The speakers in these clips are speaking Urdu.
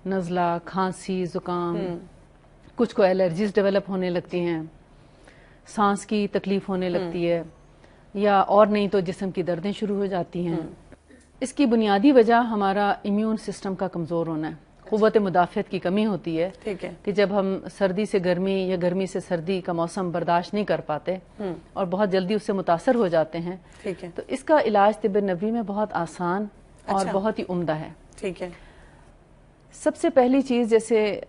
نزلہ، کھانسی، زکام، کچھ کو الرجیز ڈیولپ ہونے لگتی ہیں، سانس کی تکلیف ہونے لگتی ہے، یا اور نہیں تو جسم کی دردیں شروع ہو جاتی ہیں. اس کی بنیادی وجہ ہمارا امیون سسٹم کا کمزور ہونا ہے. قوت مدافعت کی کمی ہوتی ہے کہ جب ہم سردی سے گرمی یا گرمی سے سردی کا موسم برداشت نہیں کر پاتے اور بہت جلدی اس سے متاثر ہو جاتے ہیں، تو اس کا علاج طب نبوی میں بہت آسان اور بہت ہی عمدہ ہے. ٹھیک ہے. سب سے پہلی چیز جیسے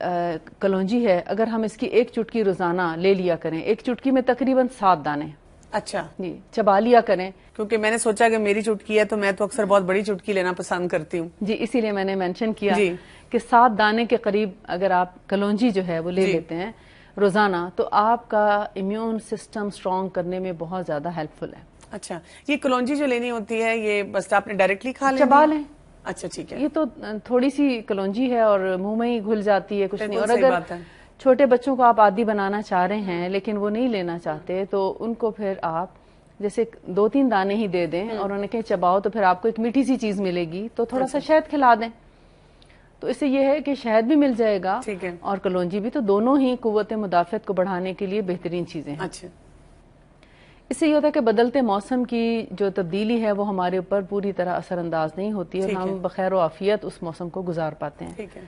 کلونجی ہے، اگر ہم اس کی ایک چٹکی روزانہ لے لیا کریں، ایک چٹکی میں تقریباً 7 دانے. اچھا جی، چبا لیا کریں. کیونکہ میں نے سوچا کہ میری چٹکی ہے تو میں تو اکثر بہت بڑی چٹکی لینا پسند کرتی ہوں. جی، اسی لیے میں نے مینشن کیا جی کہ 7 دانے کے قریب اگر آپ کلونجی جو ہے وہ لے لیتے ہیں روزانہ تو آپ کا امیون سسٹم سٹرونگ کرنے میں بہت زیادہ ہیلپ فل ہے. اچھا، یہ کلونجی جو لینی ہوتی ہے یہ بس آپ نے ڈائریکٹلی کھا لینی؟ چبا لیں. اچھا ٹھیک ہے. یہ تو تھوڑی سی کلونجی ہے اور منہ میں ہی گھل جاتی ہے، کچھ نہیں. اور صحیح اگر بات ہے. چھوٹے بچوں کو آپ عادی بنانا چاہ رہے ہیں لیکن وہ نہیں لینا چاہتے تو ان کو پھر آپ جیسے 2-3 دانے ہی دے دیں اور انہیں کہیں چباؤ تو پھر آپ کو ایک میٹھی سی چیز ملے گی تو تھوڑا سا شہد کھلا دیں. تو اس سے یہ ہے کہ شہد بھی مل جائے گا اور کلونجی بھی، تو دونوں ہی قوت مدافعت کو بڑھانے کے لیے بہترین چیزیں ہیں. اچھا. اس سے یہ ہوتا ہے کہ بدلتے موسم کی جو تبدیلی ہے وہ ہمارے اوپر پوری طرح اثر انداز نہیں ہوتی اور ہم بخیر و عافیت اس موسم کو گزار پاتے ہیں. ٹھیک ہے.